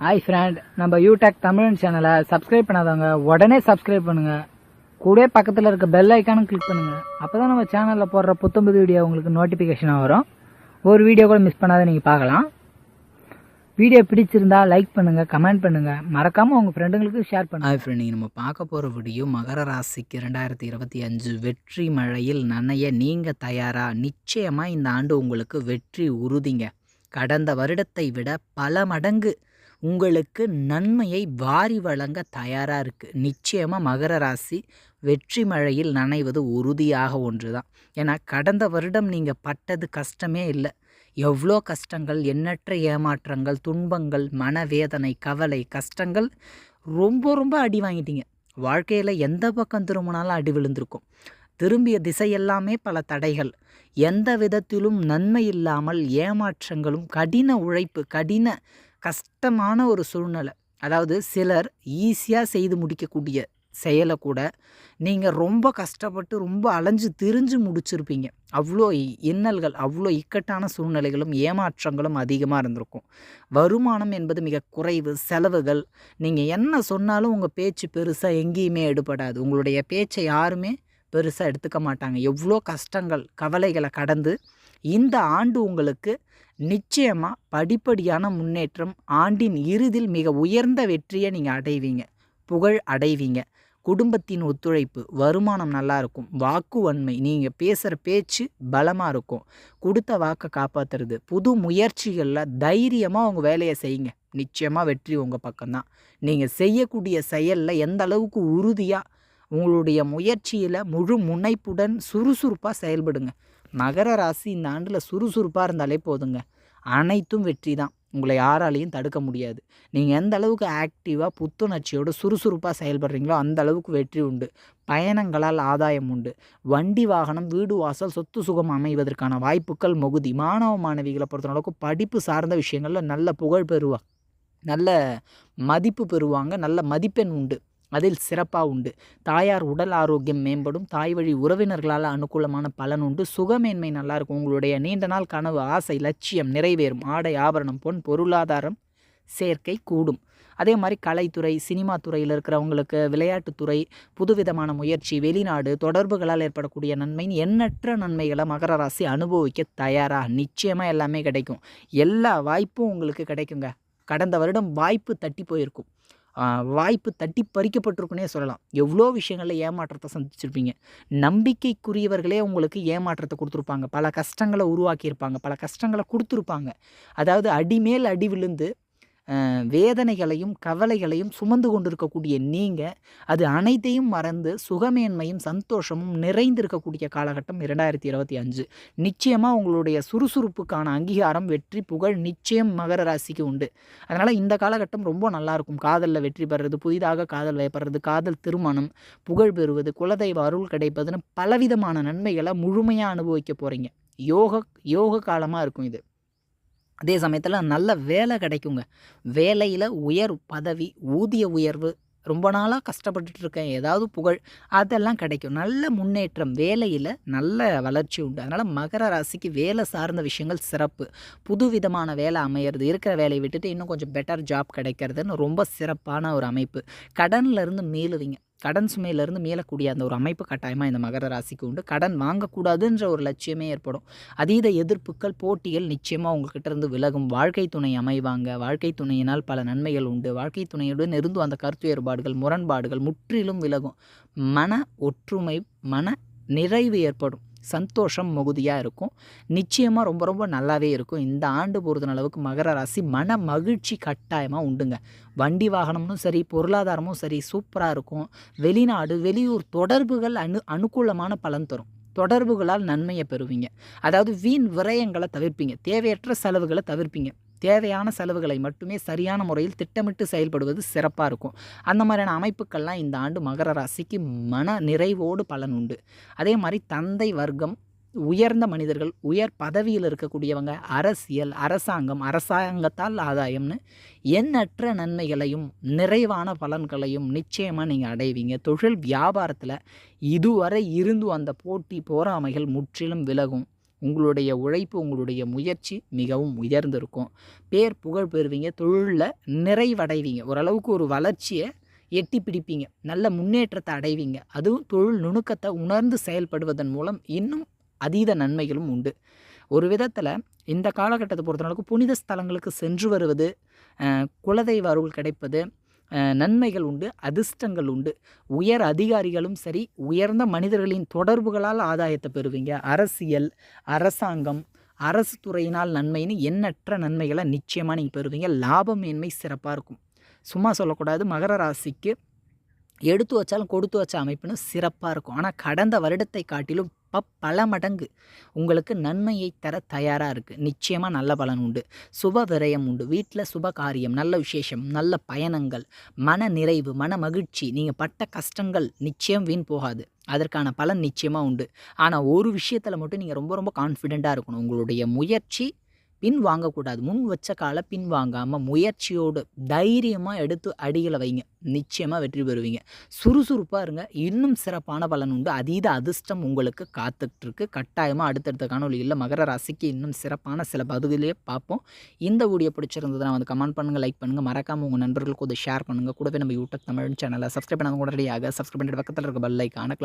Hi friend, நம்ம யூடெக் தமிழ் சேனலை subscribe பண்ணாதவங்க உடனே சப்ஸ்கிரைப் பண்ணுங்க. கூட பக்கத்தில் இருக்க பெல் ஐக்கானும் கிளிக் பண்ணுங்க. அப்பதான் நம்ம சேனலில் போடுற புத்தம்புது வீடியோ உங்களுக்கு நோட்டிஃபிகேஷனாக வரும். ஒரு வீடியோ கூட மிஸ் பண்ணாத நீங்கள் பார்க்கலாம். வீடியோ பிடிச்சிருந்தா லைக் பண்ணுங்க, கமெண்ட் பண்ணுங்க, மறக்காம உங்க ஃப்ரெண்டுங்களுக்கு ஷேர் பண்ணுங்க. ஹாய் ஃப்ரெண்ட், நம்ம பார்க்க போகிற வீடியோ மகர ராசிக்கு 2025 வெற்றி மழையில் நனைய நீங்கள் தயாரா? நிச்சயமாக இந்த ஆண்டு உங்களுக்கு வெற்றி உறுதிங்க. கடந்த வருடத்தை விட பல மடங்கு உங்களுக்கு நன்மையை வாரி வழங்க தயாராக இருக்குது. நிச்சயமாக மகர ராசி வெற்றி மழையில் நனைவது உறுதியாக ஒன்று தான். ஏன்னா கடந்த வருடம் நீங்கள் பட்டது கஷ்டமே இல்லை. எவ்வளோ கஷ்டங்கள், எண்ணற்ற ஏமாற்றங்கள், துன்பங்கள், மனவேதனை, கவலை, கஷ்டங்கள், ரொம்ப ரொம்ப அடி வாங்கிட்டீங்க. வாழ்க்கையில் எந்த பக்கம் திரும்பினாலும் அடி விழுந்திருக்கும். திரும்பிய திசையெல்லாமே பல தடைகள், எந்த விதத்திலும் நன்மை இல்லாமல் ஏமாற்றங்களும், கடின உழைப்பு, கஷ்டமான ஒரு சூழ்நிலை. அதாவது சிலர் ஈஸியாக செய்து முடிக்கக்கூடிய செயலை கூட நீங்கள் ரொம்ப கஷ்டப்பட்டு ரொம்ப அலைஞ்சு திரிஞ்சு முடிச்சிருப்பீங்க. அவ்வளோ இன்னல்கள், அவ்வளோ இக்கட்டான சூழ்நிலைகளும் ஏமாற்றங்களும் அதிகமாக இருந்திருக்கும். வருமானம் என்பது மிக குறைவு, செலவுகள். நீங்கள் என்ன சொன்னாலும் உங்கள் பேச்சு பெருசாக எங்கேயுமே எடுபடாது. உங்களுடைய பேச்சை யாருமே பெருசாக எடுத்துக்க மாட்டாங்க. எவ்வளோ கஷ்டங்கள், கவலைகளை கடந்து இந்த ஆண்டு உங்களுக்கு நிச்சயமாக படிப்படியான முன்னேற்றம், ஆண்டின் இறுதியில் மிக உயர்ந்த வெற்றியை நீங்கள் அடைவீங்க, புகழ் அடைவீங்க. குடும்பத்தின் ஒத்துழைப்பு, வருமானம் நல்லா இருக்கும், வாக்குவன்மை, நீங்கள் பேசுகிற பேச்சு பலமாக இருக்கும், கொடுத்த வாக்கை காப்பாற்றுறது, புது முயற்சிகளில் தைரியமாக உங்கள் வேலையை செய்யுங்க. நிச்சயமாக வெற்றி உங்கள் பக்கம்தான். நீங்கள் செய்யக்கூடிய செயலில் எந்த அளவுக்கு உறுதியாக உங்களுடைய முயற்சியில் முழு முனைப்புடன் சுறுசுறுப்பாக செயல்படுங்க. மகர ராசி இந்த ஆண்டில் சுறுசுறுப்பாக இருந்தாலே போதுங்க, அனைத்தும் வெற்றி தான். உங்களை யாராலையும் தடுக்க முடியாது. நீங்கள் எந்த அளவுக்கு ஆக்டிவாக புத்துணர்ச்சியோடு சுறுசுறுப்பாக செயல்படுறீங்களோ அந்த அளவுக்கு வெற்றி உண்டு. பயணங்களால் ஆதாயம் உண்டு. வண்டி வாகனம், வீடு வாசல், சொத்து சுகம் அமைவதற்கான வாய்ப்புகள் மிகுதி. மாணவ மாணவிகளை பொறுத்தளவுக்கு படிப்பு சார்ந்த விஷயங்களில் நல்ல புகழ் பெறுவாங்க, நல்ல மதிப்பு பெறுவாங்க, நல்ல மதிப்பெண் உண்டு, அதில் சிறப்பாக உண்டு. தாயார் உடல் ஆரோக்கியம் மேம்படும். தாய் வழி உறவினர்களால் அனுகூலமான பலன் உண்டு. சுகமேன்மை நல்லாயிருக்கும். உங்களுடைய நீண்ட நாள் கனவு, ஆசை, லட்சியம் நிறைவேறும். ஆடை ஆபரணம், பொன் பொருளாதாரம் சேர்க்கை கூடும். அதே மாதிரி கலைத்துறை, சினிமா துறையில் இருக்கிறவங்களுக்கு, விளையாட்டுத்துறை, புதுவிதமான முயற்சி, வெளிநாடு தொடர்புகளால் ஏற்படக்கூடிய நன்மைன்னு எண்ணற்ற நன்மைகளை மகர ராசி அனுபவிக்க தயாராக. நிச்சயமாக எல்லாமே கிடைக்கும். எல்லா வாய்ப்பும் உங்களுக்கு கிடைக்குங்க. கடந்த வருடம் வாய்ப்பு தட்டி போயிருக்கும், வாய்ப்பு தட்டி பறிக்கப்பட்டிருக்குன்னே சொல்லலாம். எவ்வளோ விஷயங்களில் ஏமாற்றத்தை சந்திச்சிருப்பீங்க. நம்பிக்கைக்குரியவர்களே உங்களுக்கு ஏமாற்றத்தை கொடுத்துருப்பாங்க, பல கஷ்டங்களை உருவாக்கியிருப்பாங்க, பல கஷ்டங்களை கொடுத்துருப்பாங்க. அதாவது அடிமேல் அடி விழுந்து வேதனைகளையும் கவலைகளையும் சுமந்து கொண்டிருக்கக்கூடிய நீங்கள் அது அனைத்தையும் மறந்து சுகமேன்மையும் சந்தோஷமும் நிறைந்திருக்கக்கூடிய காலகட்டம் 2025. நிச்சயமாக உங்களுடைய சுறுசுறுப்புக்கான அங்கீகாரம், வெற்றி, புகழ் நிச்சயம் மகர ராசிக்கு உண்டு. அதனால் இந்த காலகட்டம் ரொம்ப நல்லாயிருக்கும். காதலில் வெற்றி பெறுறது, புதிதாக காதல் வயப்படுறது, காதல் திருமணம், புகழ் பெறுவது, குலதெய்வ அருள் கிடைப்பதுன்னு பலவிதமான நன்மைகளை முழுமையாக அனுபவிக்க போகிறீங்க. யோக காலமாக இருக்கும் இது. அதே சமயத்தில் நல்ல வேலை கிடைக்குங்க. வேலையில் உயர் பதவி, ஊதிய உயர்வு, ரொம்ப நாளாக கஷ்டப்பட்டுட்டு இருக்கேன், ஏதாவது புகழ், அதெல்லாம் கிடைக்கும். நல்ல முன்னேற்றம், வேலையில் நல்ல வளர்ச்சி உண்டு. அதனால் மகர ராசிக்கு வேலை சார்ந்த விஷயங்கள் சிறப்பு. புது விதமான வேலை அமையிறது, இருக்கிற வேலையை விட்டுட்டு இன்னும் கொஞ்சம் பெட்டர் ஜாப் கிடைக்கிறதுன்னு ரொம்ப சிறப்பான ஒரு அமைப்பு. கடன்லேருந்து மீளுவீங்க. கடன் சுமையிலேருந்து மீளக்கூடிய அந்த ஒரு அமைப்பு கட்டாயமாக இந்த மகர ராசிக்கு உண்டு. கடன் வாங்கக்கூடாதுன்ற ஒரு லட்சியமே ஏற்படும். அதீத எதிர்ப்புகள், போட்டிகள் நிச்சயமாக உங்கள்கிட்ட இருந்து விலகும். வாழ்க்கை துணை அமைவாங்க. வாழ்க்கை துணையினால் பல நன்மைகள் உண்டு. வாழ்க்கை துணையுடன் இருந்து அந்த கருத்து வேறுபாடுகள், முரண்பாடுகள் முற்றிலும் விலகும். மன ஒற்றுமை, மன நிறைவு ஏற்படும். சந்தோஷம் மிகுதியாக இருக்கும். நிச்சயமாக ரொம்ப ரொம்ப நல்லாவே இருக்கும். இந்த ஆண்டு பொறுத்த அளவுக்கு மகர ராசி மன மகிழ்ச்சி கட்டாயமாக உண்டுங்க. வண்டி வாகனமும் சரி, பொருளாதாரமும் சரி சூப்பராக இருக்கும். வெளிநாடு, வெளியூர் தொடர்புகள் அனுகூலமான பலன் தரும். தொடர்புகளால் நன்மையை பெறுவீங்க. அதாவது வீண் விரயங்களை தவிர்ப்பீங்க, தேவையற்ற செலவுகளை தவிர்ப்பீங்க. தேவையான செலவுகளை மட்டுமே சரியான முறையில் திட்டமிட்டு செயல்படுவது சிறப்பாக இருக்கும். அந்த மாதிரியான அமைப்புக்கள்லாம் இந்த ஆண்டு மகர ராசிக்கு மன நிறைவோடு பலன் உண்டு. அதே மாதிரி தந்தை வர்க்கம், உயர்ந்த மனிதர்கள், உயர் பதவியில் இருக்கக்கூடியவங்க, அரசியல், அரசாங்கத்தால் ஆதாயம்னு எண்ணற்ற நன்மைகளையும் நிறைவான பலன்களையும் நிச்சயமாக நீங்கள் அடைவீங்க. தொழில் வியாபாரத்தில் இதுவரை இருந்து அந்த போட்டி, போராமைகள் முற்றிலும் விலகும். உங்களுடைய உழைப்பு, உங்களுடைய முயற்சி மிகவும் உயர்ந்திருக்கும். பேர் புகழ் பெறுவீங்க. தொழிலில் நிறைவடைவீங்க. ஓரளவுக்கு ஒரு வளர்ச்சியை எட்டி பிடிப்பீங்க. நல்ல முன்னேற்றத்தை அடைவீங்க. அதுவும் தொழில் நுணுக்கத்தை உணர்ந்து செயல்படுவதன் மூலம் இன்னும் அதீத நன்மைகளும் உண்டு. ஒரு விதத்தில் இந்த காலகட்டத்தை பொறுத்தளவுக்கு புனித ஸ்தலங்களுக்கு சென்று வருவது, குலதெய்வ அருள் கிடைப்பது, நன்மைகள் உண்டு, அதிர்ஷ்டங்கள் உண்டு. உயர் அதிகாரிகளும் சரி, உயர்ந்த மனிதர்களின் தொடர்புகளால் ஆதாயத்தை பெறுவீங்க. அரசியல், அரசாங்கம், அரசு துறையினால் நன்மைன்னு எண்ணற்ற நன்மைகளை நிச்சயமாக நீங்கள் பெறுவீங்க. லாபமேன்மை சிறப்பாக இருக்கும். சும்மா சொல்லக்கூடாது. மகர ராசிக்கு எடுத்து வச்சாலும் கொடுத்து வச்ச அமைப்புன்னு சிறப்பாக இருக்கும். ஆனால் கடந்த வருடத்தை காட்டிலும் பல மடங்கு உங்களுக்கு நன்மையை தர தயாராக இருக்குது. நிச்சயமாக நல்ல பலன் உண்டு. சுப விரயம் உண்டு. வீட்டில் சுப காரியம், நல்ல விசேஷம், நல்ல பயணங்கள், மன நிறைவு, மன மகிழ்ச்சி. நீங்கள் பட்ட கஷ்டங்கள் நிச்சயம் வீண் போகாது. அதற்கான பலன் நிச்சயமாக உண்டு. ஆனால் ஒரு விஷயத்தில் மட்டும் நீங்கள் ரொம்ப ரொம்ப கான்ஃபிடெண்ட்டாக இருக்கணும். உங்களுடைய முயற்சி பின் வாங்கக்கூடாது. முன் வச்ச காலை பின் வாங்காமல் முயற்சியோடு தைரியமாக எடுத்து அடிகளை வைங்க. நிச்சயமாக வெற்றி பெறுவீங்க. சுறுசுறுப்பாக இருங்க. இன்னும் சிறப்பான பலன் உண்டு. அதீத அதிர்ஷ்டம் உங்களுக்கு காத்துட்ருக்கு. கட்டாயமாக அடுத்தடுத்த காணொலியில் மகர ராசிக்கு இன்னும் சிறப்பான சில பதிலே பார்ப்போம். இந்த வீடியோ பிடிச்சிருந்ததுன்னா வந்து கமெண்ட் பண்ணுங்கள், லைக் பண்ணுங்கள். மறக்காமல் உங்கள் நண்பர்களுக்கு ஷேர் பண்ணுங்கள். கூடவே நம்ம யூடியூப் தமிழ் சேனலை சப்ஸ்கிரைப் பண்ணாத உடனடியாக சப்ஸ்கிரைப் பண்ணிட்டு பக்கத்தில் இருக்க பெல் ஐக்கானை